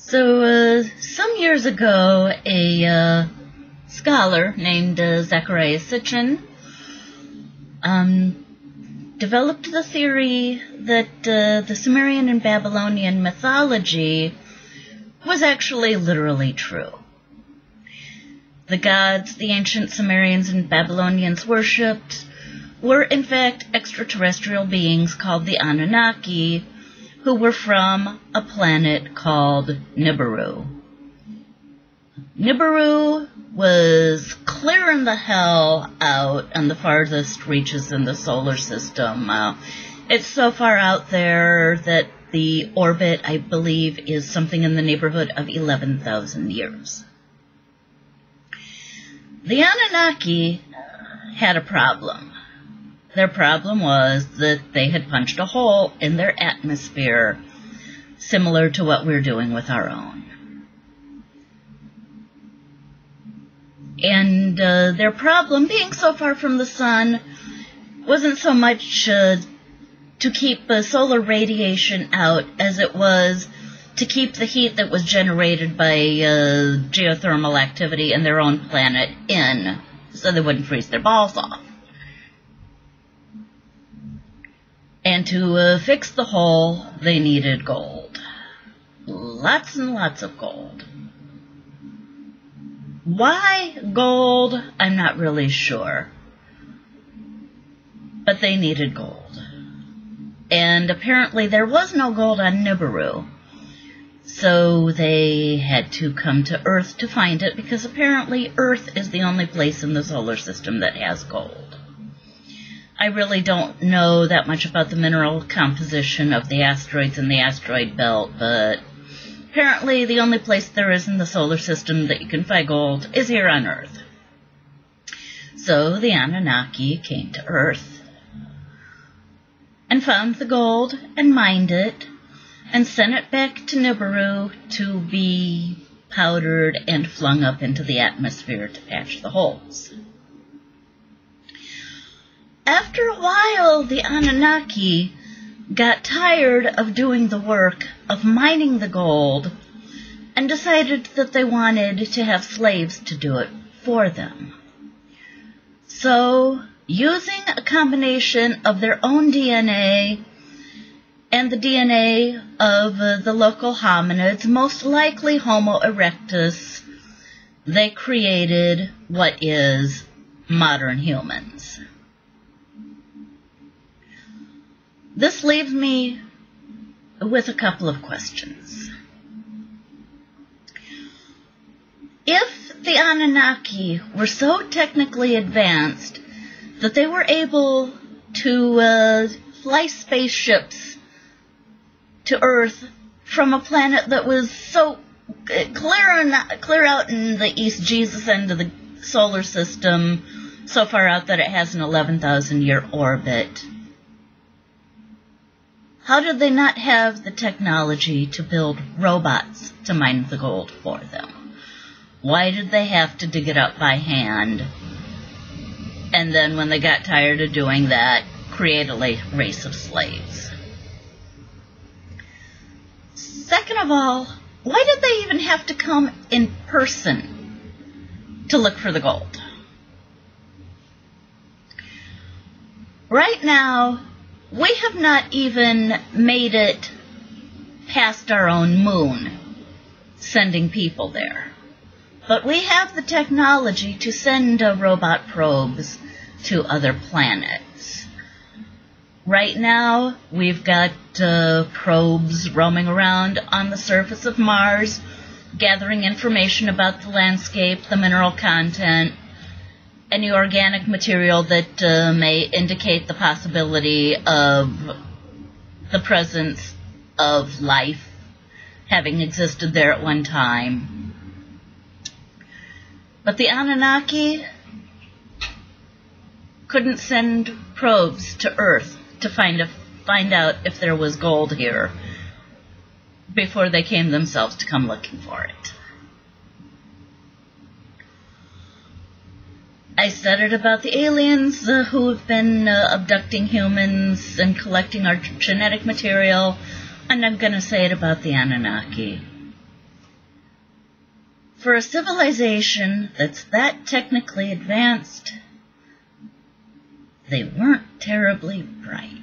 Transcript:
Some years ago, a scholar named Zecharia Sitchin developed the theory that the Sumerian and Babylonian mythology was actually literally true. The gods the ancient Sumerians and Babylonians worshipped were in fact extraterrestrial beings called the Anunnaki, who were from a planet called Nibiru. Nibiru was clearing the hell out on the farthest reaches in the solar system. It's so far out there that the orbit, I believe, is something in the neighborhood of 11,000 years. The Anunnaki had a problem. Their problem was that they had punched a hole in their atmosphere, similar to what we're doing with our own. And their problem, being so far from the sun, wasn't so much to keep solar radiation out as it was to keep the heat that was generated by geothermal activity in their own planet in, so they wouldn't freeze their balls off. And to fix the hole, they needed gold. Lots and lots of gold. Why gold? I'm not really sure. But they needed gold. And apparently there was no gold on Nibiru. So they had to come to Earth to find it, because apparently Earth is the only place in the solar system that has gold. I really don't know that much about the mineral composition of the asteroids in the asteroid belt, but apparently the only place there is in the solar system that you can find gold is here on Earth. So the Anunnaki came to Earth and found the gold and mined it and sent it back to Nibiru to be powdered and flung up into the atmosphere to patch the holes. After a while, the Anunnaki got tired of doing the work of mining the gold and decided that they wanted to have slaves to do it for them. So, using a combination of their own DNA and the DNA of the local hominids, most likely Homo erectus, they created what is modern humans. This leaves me with a couple of questions. If the Anunnaki were so technically advanced that they were able to fly spaceships to Earth from a planet that was so clear out in the East Jesus end of the solar system, so far out that it has an 11,000-year orbit, how did they not have the technology to build robots to mine the gold for them? Why did they have to dig it up by hand? And then when they got tired of doing that, create a race of slaves? Second of all, why did they even have to come in person to look for the gold? Right now, we have not even made it past our own moon, sending people there. But we have the technology to send robot probes to other planets. Right now, we've got probes roaming around on the surface of Mars, gathering information about the landscape, the mineral content, any organic material that may indicate the possibility of the presence of life having existed there at one time. But the Anunnaki couldn't send probes to Earth to find out if there was gold here before they came themselves to come looking for it. I said it about the aliens who have been abducting humans and collecting our genetic material, and I'm going to say it about the Anunnaki. For a civilization that's that technically advanced, they weren't terribly bright.